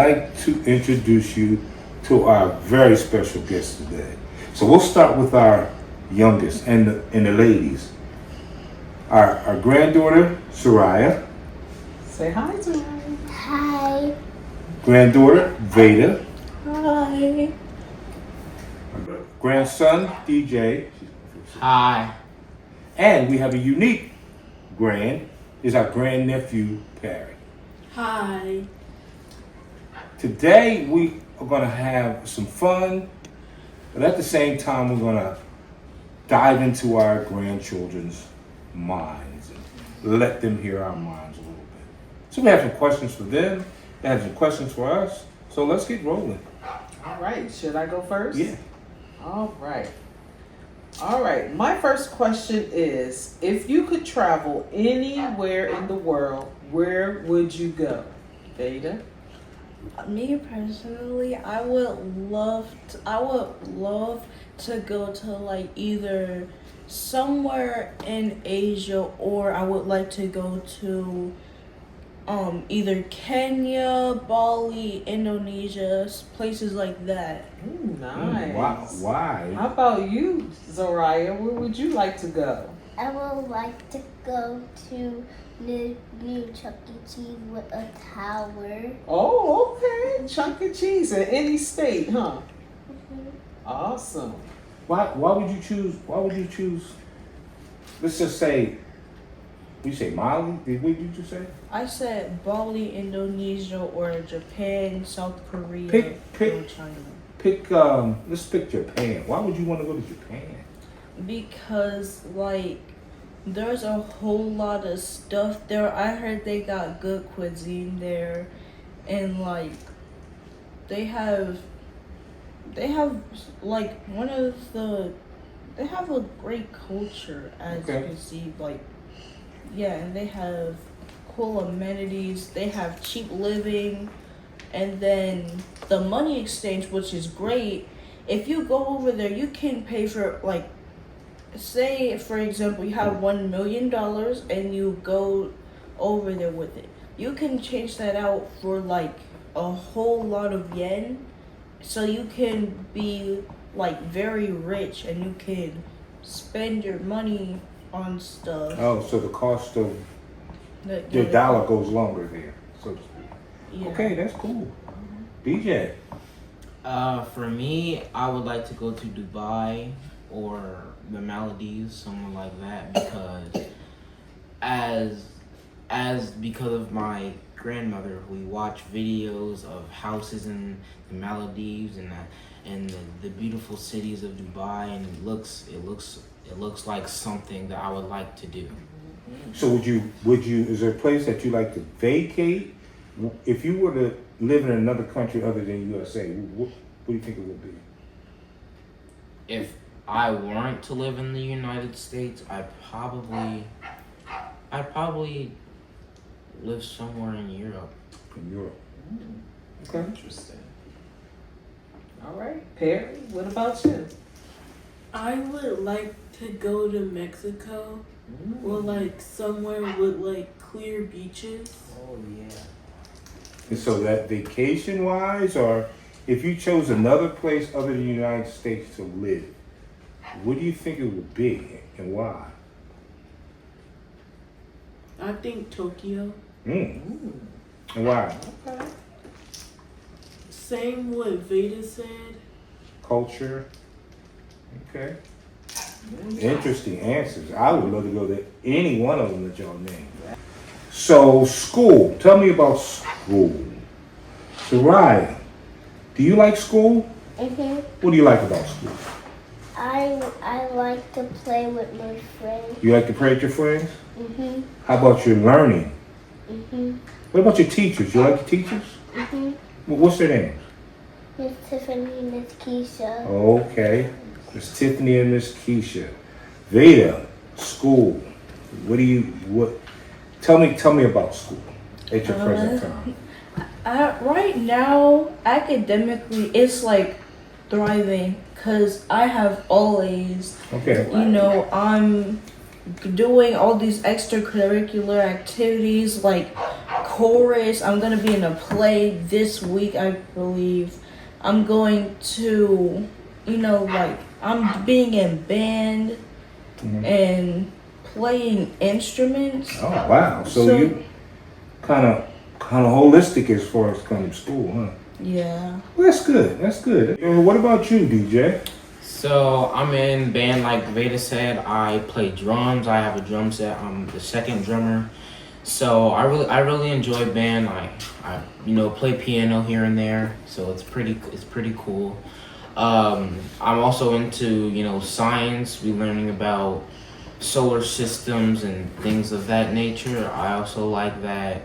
like to introduce you to our very special guest today. So we'll start with our youngest and the ladies. Our granddaughter, Soraya. Say hi, Soraya. Hi. Granddaughter, Veda. Hi. Grandson, DJ. Hi. And we have a unique is our grandnephew, Perry. Hi. Today we are going to have some fun, but at the same time we're going to dive into our grandchildren's minds and let them hear our minds a little bit. So we have some questions for them, they have some questions for us, so let's get rolling. All right, should I go first? Yeah. All right. All right, my first question is, if you could travel anywhere in the world, where would you go? Veda? Me personally, I would love to go to like either somewhere in Asia, or I would like to go to either Kenya, Bali, Indonesia, places like that. Ooh, nice. Why? How about you, Zoraya? Where would you like to go? I would like to go to new Chuck E. Cheese with a tower. Oh, okay. Chuck E. Cheese in any state, huh? Mm-hmm. Awesome. Why would you choose, let's just say, you say Mali? What did you say? I said Bali, Indonesia, or Japan, South Korea, or China. Let's pick Japan. Why would you want to go to Japan? Because like there's a whole lot of stuff there. I heard they got good cuisine there, and like they have like they have a great culture, as you can see, like yeah, and they have cool amenities, they have cheap living, and then the money exchange, which is great. If you go over there, you can pay for, like, say for example you have $1 million and you go over there with it, you can change that out for like a whole lot of yen, so you can be like very rich and you can spend your money on stuff. Oh, so the cost of your dollar goes longer there, so to speak. Yeah. Okay, that's cool. DJ? For me, I would like to go to Dubai or the Maldives, somewhere like that, because because of my grandmother, we watch videos of houses in the Maldives and the beautiful cities of Dubai, and it looks like something that I would like to do. So would you, is there a place that you like to vacate? If you were to live in another country other than USA, what do you think it would be? If I weren't to live in the United States, I'd probably live somewhere in Europe. In Europe. Okay. Interesting. All right, Perry, what about you? I would like to go to Mexico, or like somewhere with like clear beaches. Oh yeah. And so that vacation wise, or if you chose another place other than the United States to live, what do you think it would be and why? I think Tokyo. And why? Okay. Same what Veda said. Culture. Okay. Interesting answers. I would love to go to any one of them that y'all named. So, school. Tell me about school. Soraya, do you like school? Mm-hmm. What do you like about school? I like to play with my friends. You like to play with your friends? Mm-hmm. How about your learning? Mm-hmm. What about your teachers? You like your teachers? Mm-hmm. What's their names? Miss Tiffany, Miss Keisha. Okay. Miss Tiffany and Miss Keisha. Veda, school. Tell me about school at your present time. Right now, academically, it's like thriving because I have all A's. Okay. You know, I'm doing all these extracurricular activities like chorus. I'm gonna be in a play this week, I believe. I'm going to, like I'm being in band and playing instruments. Oh wow! So you kind of holistic as far as coming to school, huh? Yeah. Well, that's good. That's good. And what about you, DJ? So I'm in band, like Veda said. I play drums. I have a drum set. I'm the second drummer. So I really enjoy band. I play piano here and there. So it's pretty cool. I'm also into science. We learning about solar systems and things of that nature. I also like that.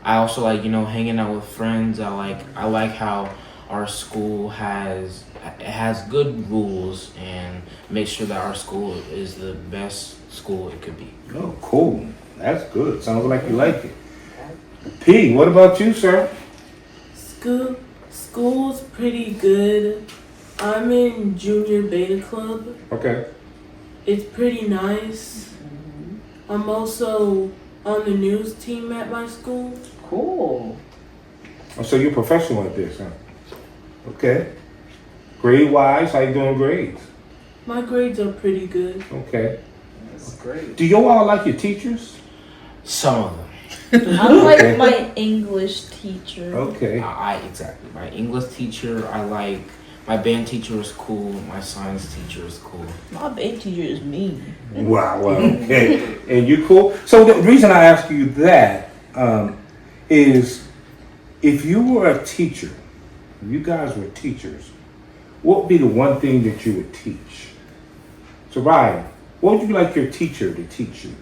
I also like hanging out with friends. I like how our school has good rules and make sure that our school is the best school it could be. Oh, cool. That's good. Sounds like you like it. P, what about you, sir? School's pretty good. I'm in junior beta club. Okay. It's pretty nice. I'm also on the news team at my school. Cool. Oh, so you're professional at this, huh? Okay. Grade-wise, how you doing grades? My grades are pretty good. Okay. That's great. Do you all like your teachers? Some of them. I like my English teacher. Okay. Exactly. My English teacher, I like. My band teacher is cool. My science teacher is cool. My band teacher is mean. Wow. Okay. And you cool? So the reason I ask you that is if you were a teacher, if you guys were teachers, what would be the one thing that you would teach? So Ryan, what would you like your teacher to teach you?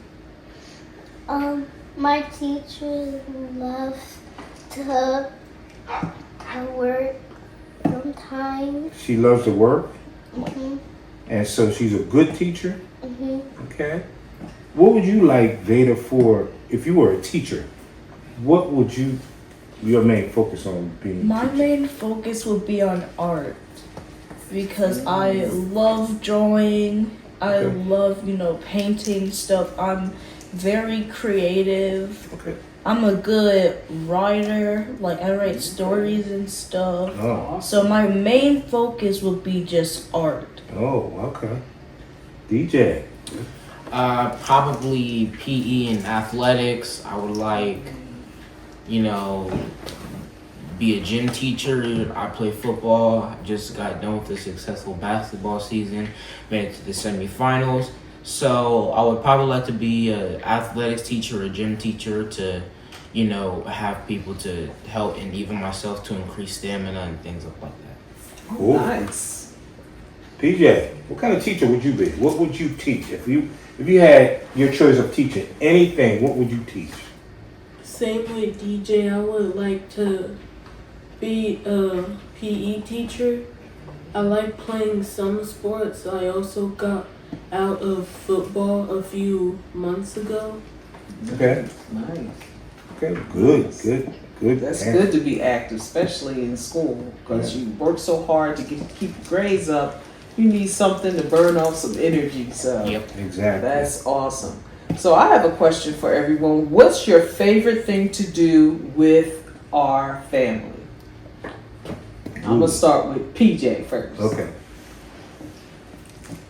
My teacher loves to work sometimes. She loves to work, Mhm. and so she's a good teacher. Mhm. Okay. What would you like Veda for if you were a teacher? What would your main focus on being? My main focus would be on art because I love drawing. I Okay. love, painting stuff. I'm very creative. Okay. I'm a good writer. Like I write stories and stuff. Oh. So my main focus would be just art. Oh. Okay. DJ. Probably PE and athletics. I would like, be a gym teacher. I play football. I just got done with a successful basketball season, made it to the semifinals. So I would probably like to be an athletics teacher, a gym teacher to, have people to help and even myself to increase stamina and things like that. Cool. Nice. PJ, what kind of teacher would you be? What would you teach if you had your choice of teaching anything? What would you teach? Same with DJ, I would like to be a PE teacher. I like playing some sports. I also got out of football a few months ago. Okay. Nice. Okay. Good. That's And- good to be active, especially in school, because you work so hard to keep your grades up. You need something to burn off some energy. So Yep. Exactly. that's awesome. So I have a question for everyone. What's your favorite thing to do with our family? I'm gonna start with PJ first. Okay.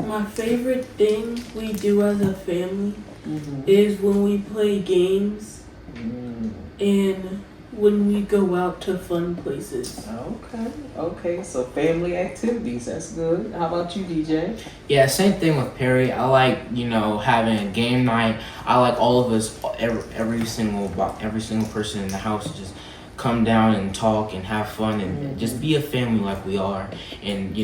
My favorite thing we do as a family Mhm. is when we play games Mm. and when we go out to fun places. Okay. So family activities. That's good. How about you, DJ? Yeah, same thing with Perry. I like, having a game night. I like all of us, every single person in the house to just come down and talk and have fun and just be a family like we are and,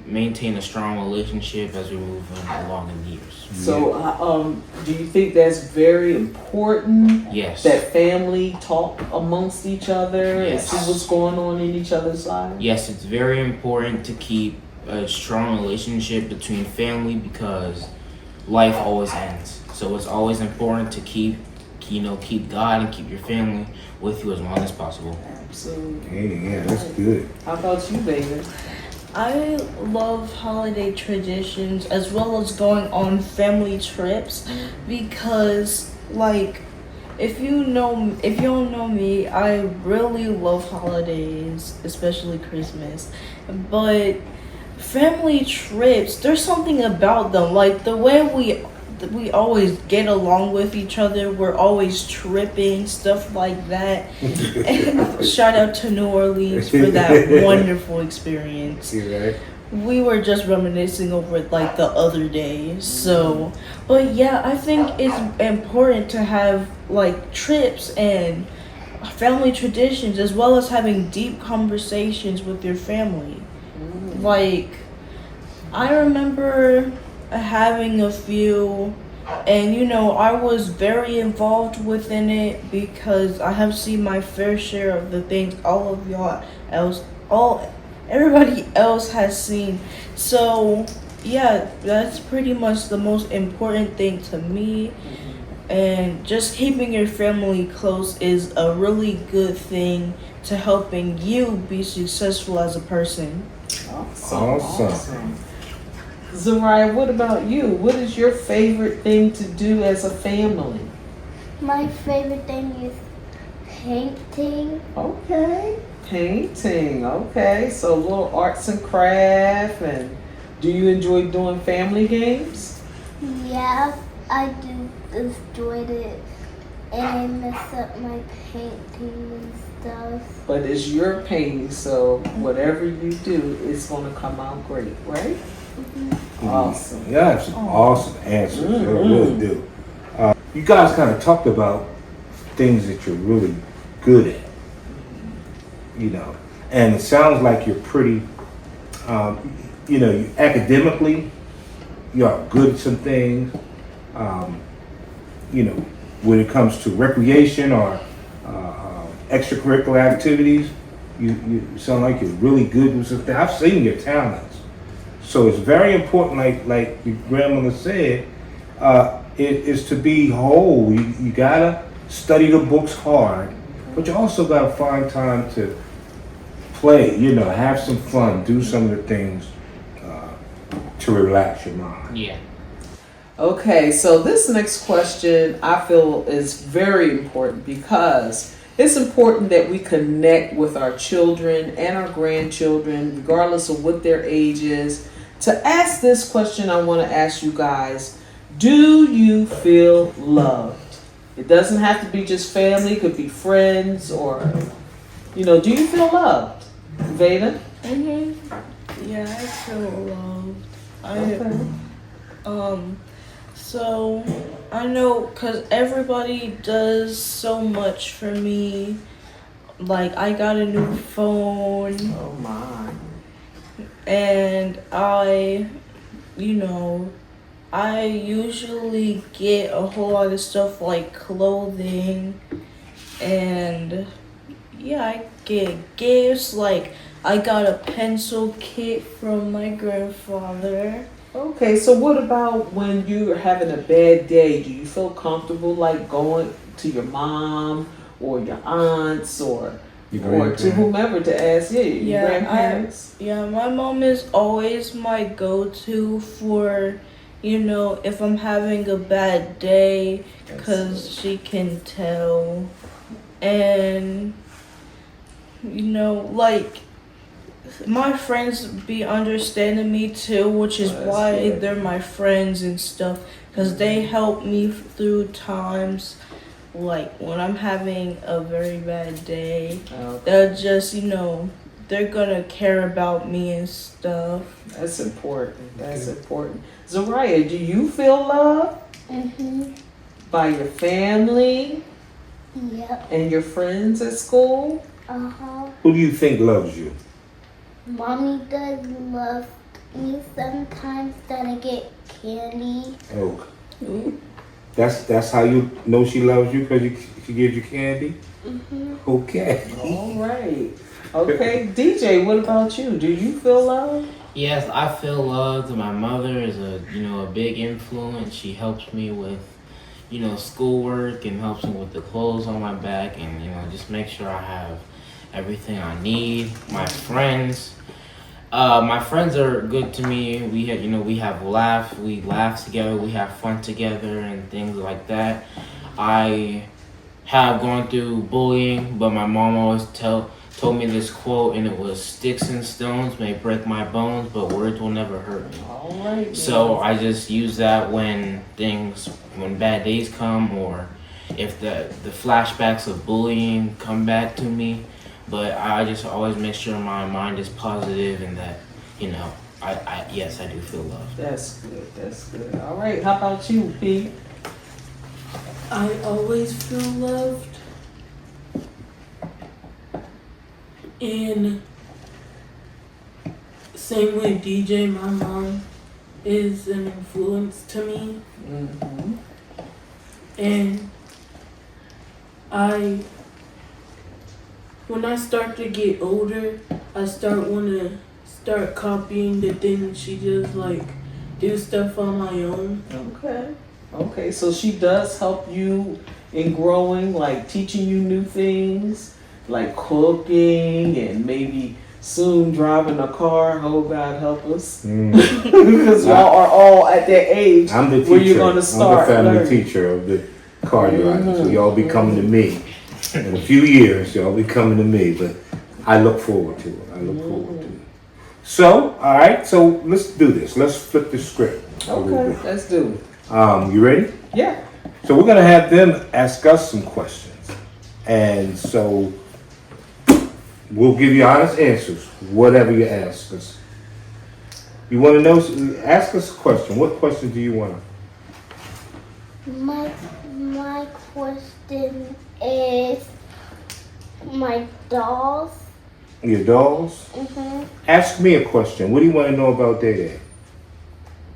maintain a strong relationship as we move along in years. So, do you think that's very important? Yes. That family talk amongst each other Yes. and see what's going on in each other's lives? Yes, it's very important to keep a strong relationship between family because life always ends. So it's always important to keep God and keep your family with you as long as possible. Absolutely. Yeah, that's good. How about you, baby? I love holiday traditions as well as going on family trips because, like, if you don't know me, I really love holidays, especially Christmas. But family trips, there's something about them. Like the way we always get along with each other. We're always tripping, stuff like that. And shout out to New Orleans for that wonderful experience. You right? We were just reminiscing over it like the other day. So, but yeah, I think it's important to have like trips and family traditions as well as having deep conversations with your family. Like, I remember having a few, and I was very involved within it because I have seen my fair share of the things everybody else has seen. So yeah, that's pretty much the most important thing to me. And just keeping your family close is a really good thing to helping you be successful as a person. Awesome. Zariah, what about you? What is your favorite thing to do as a family? My favorite thing is painting. Okay. Painting. Okay. So a little arts and craft. And do you enjoy doing family games? Yeah, I do enjoy it. And I mess up my painting and stuff. But it's your painting, so whatever you do, it's going to come out great, right? Awesome. Yeah, that's an awesome answer. I really do. You guys kind of talked about things that you're really good at, and it sounds like you're pretty, you academically, you're good at some things. When it comes to recreation or extracurricular activities, you sound like you're really good with something. I've seen your talents. So it's very important, like your grandmother said, it is to be whole. You gotta study the books hard, but you also gotta find time to play, have some fun, do some of the things to relax your mind. Yeah. Okay, so this next question I feel is very important because it's important that we connect with our children and our grandchildren, regardless of what their age is. To ask this question, I want to ask you guys, do you feel loved? It doesn't have to be just family, it could be friends or, do you feel loved? Veda? Yeah, I feel loved. So I know because everybody does so much for me. Like, I got a new phone. Oh my. And I usually get a whole lot of stuff like clothing, and yeah, I get gifts. Like, I got a pencil kit from my grandfather. Okay, so what about when you're having a bad day? Do you feel comfortable like going to your mom or your aunts or to whomever to ask your grandparents? My mom is always my go-to for, if I'm having a bad day, because she can tell. And, like, my friends be understanding me too, which is why they're my friends and stuff, because they help me through times like when I'm having a very bad day. They're just, they're gonna care about me and stuff. That's important. That's important. Zariah, do you feel loved? By your family? Yep. And your friends at school? Who do you think loves you? Mommy does love me sometimes that I get candy. Oh. That's how you know she loves you, because she gives you candy? Okay. All right. Okay, DJ, what about you? Do you feel loved? Yes, I feel loved. My mother is a big influence. She helps me with, schoolwork and helps me with the clothes on my back and, just make sure I have everything I need. My friends are good to me. We laugh together, we have fun together and things like that. I have gone through bullying, but my mom always told me this quote, and it was, "Sticks and stones may break my bones, but words will never hurt me." All right. So I just use that when bad days come, or if the flashbacks of bullying come back to me. But I just always make sure my mind is positive and that, yes, I do feel loved. That's good. That's good. All right. How about you, P? I always feel loved. And same with DJ, my mom is an influence to me. Mm-hmm. And when I start to get older, I start copying the things she does, like do stuff on my own. Okay. Okay. So she does help you in growing, like teaching you new things, like cooking and maybe soon driving a car. Oh, God help us. Because y'all are all at that age I'm the teacher. where you're going to start I'm the family learning. teacher of the car driving. So y'all be coming to me. In a few years, y'all be coming to me. But I look forward to it. So, all right. So let's do this. Let's flip the script. Okay. Let's do it. You ready? Yeah. So we're going to have them ask us some questions. And so we'll give you honest answers, whatever you ask us. You want to know, ask us a question. What question do you want? My question is my dolls. Your dolls? Mm-hmm. Ask me a question. What do you want to know about Day Day?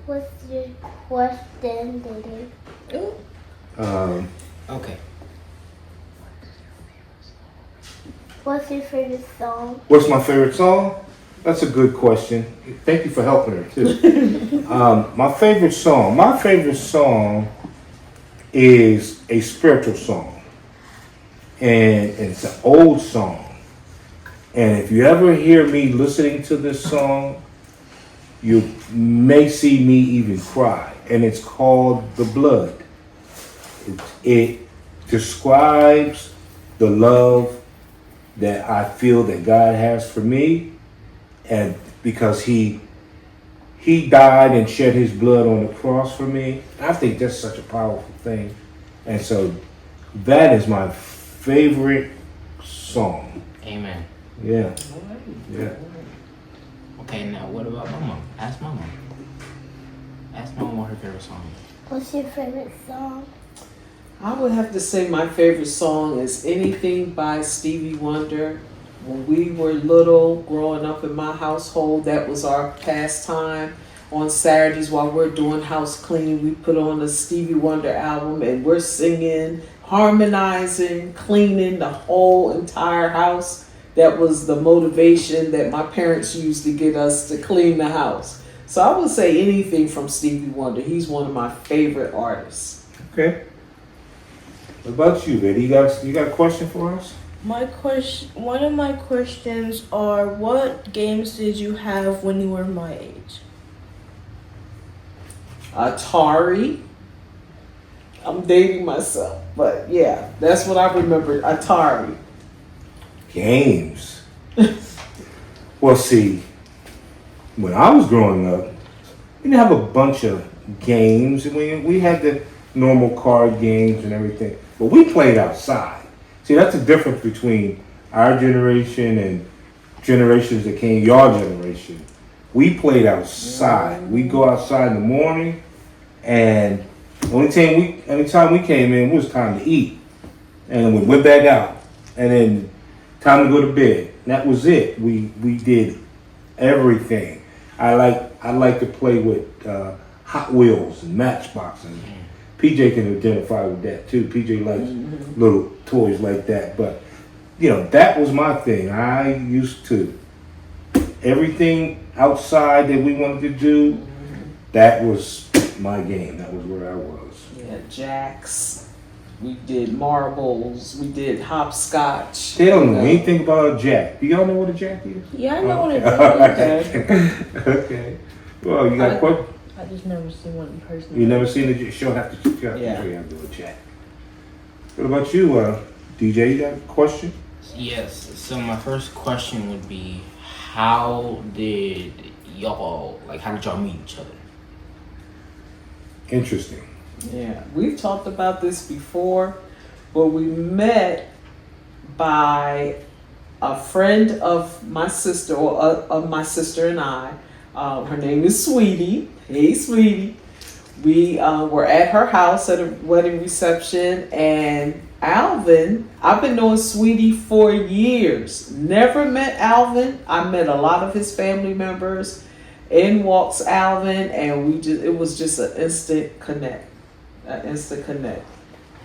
What's your question, Daddy? Okay. What's your favorite song? What's my favorite song? That's a good question. Thank you for helping her too. My favorite song is a spiritual song, and it's an old song. And if you ever hear me listening to this song, you may see me even cry. And it's called "The Blood." It describes the love that I feel that God has for me, and because He died and shed His blood on the cross for me. I think that's such a powerful thing, and so that is my favorite song. Amen. Yeah, yeah. Okay, now what about Mama? Ask Mama. Ask Mama what her favorite song is. What's your favorite song? I would have to say my favorite song is Anything by Stevie Wonder. When we were little, growing up in my household, that was our pastime. On Saturdays while we're doing house cleaning, we put on a Stevie Wonder album and we're singing, harmonizing, cleaning the whole entire house. That was the motivation that my parents used to get us to clean the house. So I would say anything from Stevie Wonder. He's one of my favorite artists. Okay. What about you, Betty? You got a question for us? One of my questions are, what games did you have when you were my age? Atari. I'm dating myself, but yeah, that's what I remember. Atari. Games. Well, see, when I was growing up, we didn't have a bunch of games. We had the normal card games and everything, but we played outside. See, that's the difference between our generation and generations that came, your generation. We played outside. We go outside in the morning, and anytime we came in, it was time to eat, and we went back out, and then time to go to bed. That was it. We did everything. I like to play with Hot Wheels and Matchboxes. PJ can identify with that too. PJ likes little toys like that. But that was my thing. I used to everything outside that we wanted to do. That was my game. That was where I was. Yeah, jacks. We did marbles. We did hopscotch. They don't know anything about a jack. Do y'all know what a jack is? Yeah, I know what it is. Okay. Well, you got a question? I just never seen one in person. You never seen it? She'll have to show you Yeah. how to do a jack. What about you, DJ? You got a question? Yes. So my first question would be, how did y'all meet each other? Interesting. Yeah, we've talked about this before, but we met by a friend of my sister, or of my sister and I. Her name is Sweetie. Hey, Sweetie. We were at her house at a wedding reception, and Alvin, I've been knowing Sweetie for years. Never met Alvin. I met a lot of his family members. In walks Alvin, and it was just an instant connect.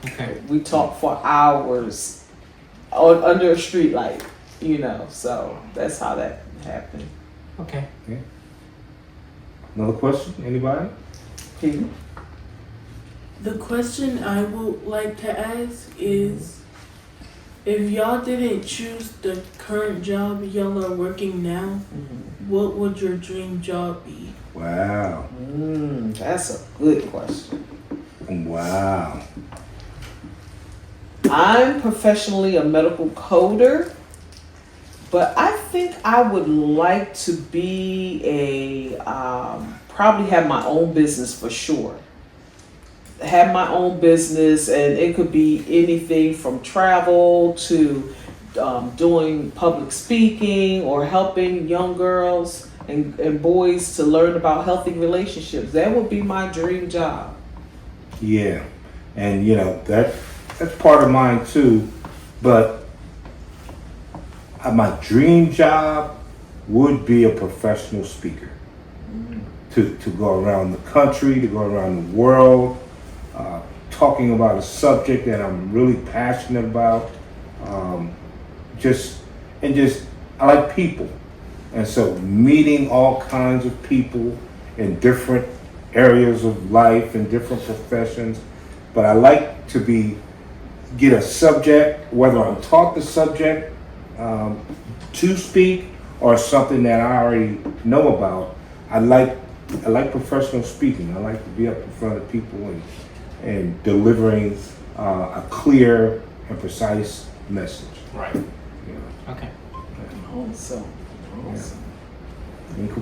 Okay. We talked for hours under a street light, so that's how that happened. Okay. Another question? Anybody? Peter? The question I would like to ask is, if y'all didn't choose the current job y'all are working now, what would your dream job be? Wow. That's a good question. Wow. I'm professionally a medical coder, but I think I would like to be probably have my own business for sure. Have my own business, and it could be anything from travel to doing public speaking or helping young girls and boys to learn about healthy relationships. That would be my dream job. Yeah. And that's part of mine too. But my dream job would be a professional speaker. To go around the country, to go around the world, talking about a subject that I'm really passionate about. I like people. And so meeting all kinds of people in different areas of life and different professions. But I like to get a subject, whether I'm taught the subject to speak or something that I already know about. I like professional speaking. I like to be up in front of people and delivering a clear and precise message. Right. Yeah. Okay. Awesome.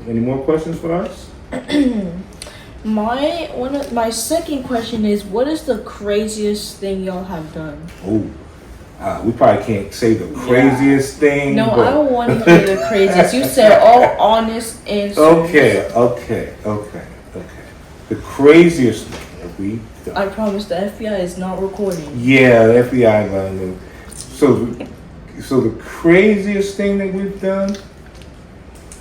Any more questions for us? My second question is, what is the craziest thing y'all have done? We probably can't say the craziest thing. No, but I don't want to hear the craziest. You said all honest answers. Okay. The craziest thing that we've done. I promise the FBI is not recording. Yeah, the FBI gonna know. So the craziest thing that we've done,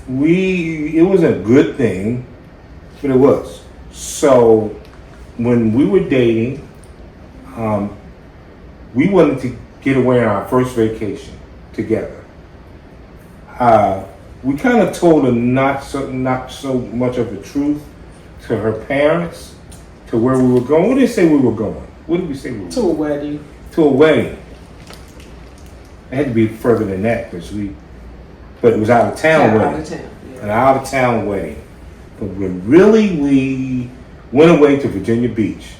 it was a good thing, but it was. So when we were dating, we wanted to get away on our first vacation together. We kind of told her not so much of the truth to her parents, to where we were going. What did they say we were going? What did we say we were going? To a wedding. To a wedding. It had to be further than that but it was out of town wedding. Out of town. Yeah. An out of town wedding. But we went away to Virginia Beach.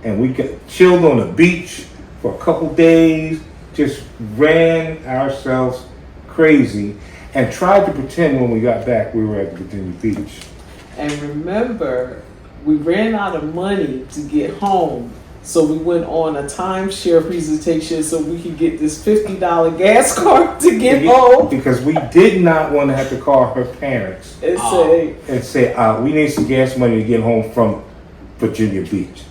And we got chilled on the beach for a couple days, just ran ourselves crazy, and tried to pretend when we got back we were at Virginia Beach. And remember, we ran out of money to get home, so we went on a timeshare presentation so we could get this $50 gas card to get home. Because we did not want to have to call her parents And say, we need some gas money to get home from Virginia Beach.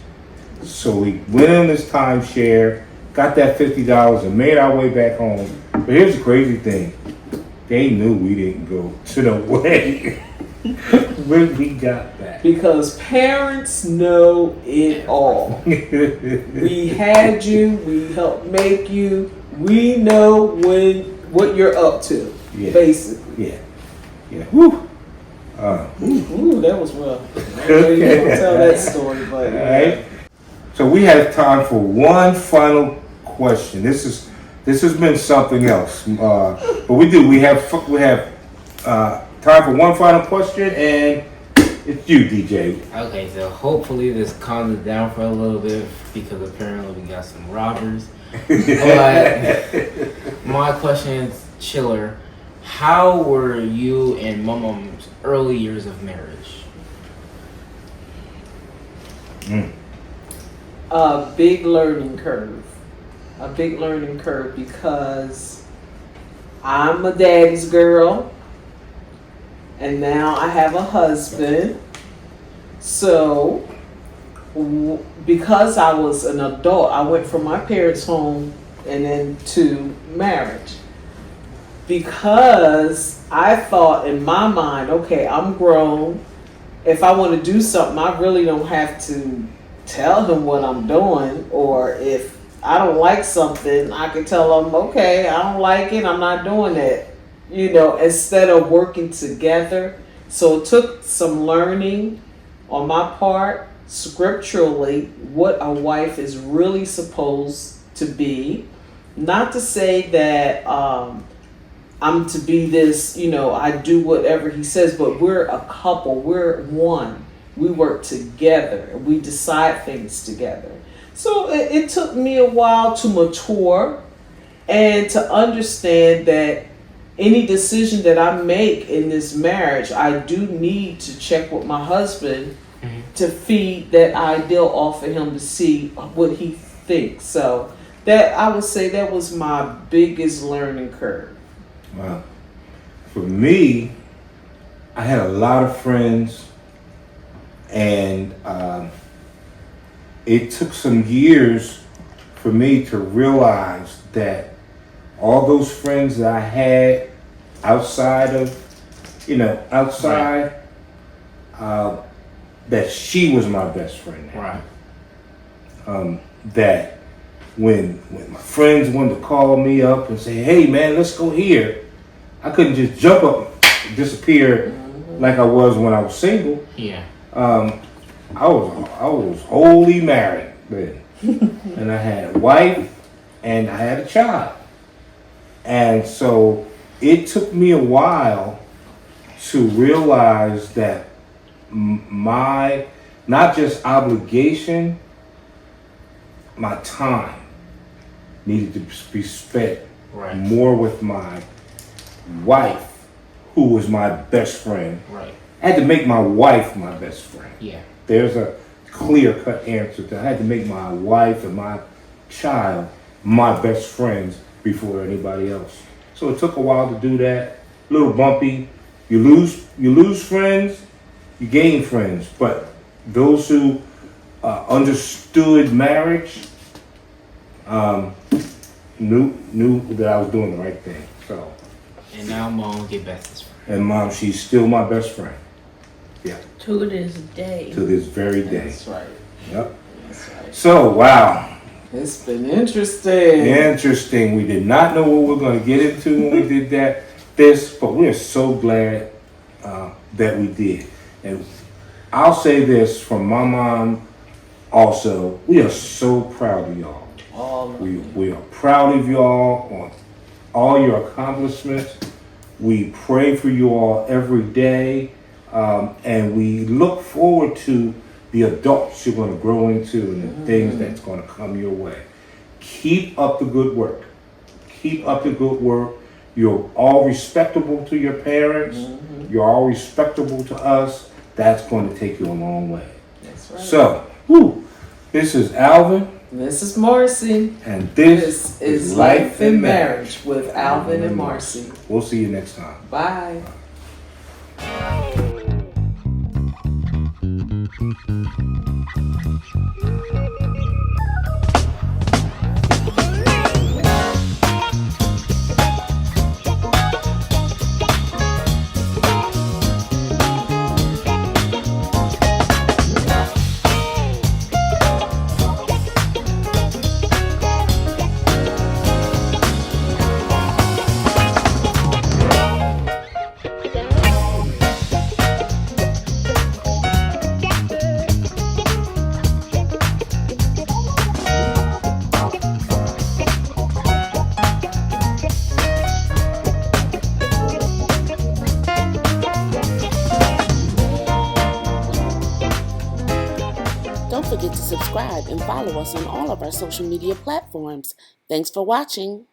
So we went on this timeshare, got that $50 and made our way back home. But here's the crazy thing. They knew we didn't go to the wedding when we got back. because parents know it all. We had you, we helped make you, we know what you're up to, basically. Yeah. Woo. Ooh, that was rough. I know you don't tell that story, but All right. So we have time for one final question. This has been something else, but we have time for one final question, and it's you, DJ. Okay, so hopefully this calms it down for a little bit because apparently we got some Rogers. But my question is, Chiller, how were you and Mom's early years of marriage? A big learning curve. A big learning curve because I'm a daddy's girl and now I have a husband. So, because I was an adult, I went from my parents' home and then to marriage. Because I thought in my mind, okay, I'm grown. If I want to do something, I really don't have to tell him what I'm doing. Or if I don't like something, I can tell him, okay, I don't like it, I'm not doing it. Instead of working together. So it took some learning on my part, scripturally, what a wife is really supposed to be. Not to say that I'm to be this, I do whatever he says, but we're a couple, we're one. We work together and we decide things together. So it took me a while to mature and to understand that any decision that I make in this marriage, I do need to check with my husband to feed that ideal off of him to see what he thinks. So that, I would say, that was my biggest learning curve. Wow. For me, I had a lot of friends, and it took some years for me to realize that all those friends that I had outside of, that she was my best friend. Right. That when my friends wanted to call me up and say, hey man, let's go here, I couldn't just jump up and disappear like I was when I was single. Yeah. I was wholly married then. And I had a wife and I had a child. And so it took me a while to realize that my, not just obligation, my time needed to be spent more with my wife, who was my best friend. Right. I had to make my wife my best friend. Yeah. There's a clear-cut answer to. I had to make my wife and my child my best friends before anybody else. So it took a while to do that. A little bumpy. You lose friends, you gain friends. But those who understood marriage knew that I was doing the right thing. So. And now Mom get bestest friend. And Mom, she's still my best friend. Yeah. To this day. To this very day. That's right. Yep. That's right. So, wow. It's been interesting. Interesting. We did not know what we were going to get into when we did this, but we are so glad that we did. And I'll say this from my mom also, we are so proud of y'all. We are proud of y'all on all your accomplishments. We pray for you all every day, and we look forward to the adults you're going to grow into and the things that's going to come your way. Keep up the good work. Keep up the good work. You're all respectable to your parents. You're all respectable to us. That's going to take you a long way. That's right. So, this is Alvin. This is Marcy. And this is Life in Marriage with Alvin and Marcy. We'll see you next time. Bye. forget to subscribe and follow us on all of our social media platforms. Thanks for watching.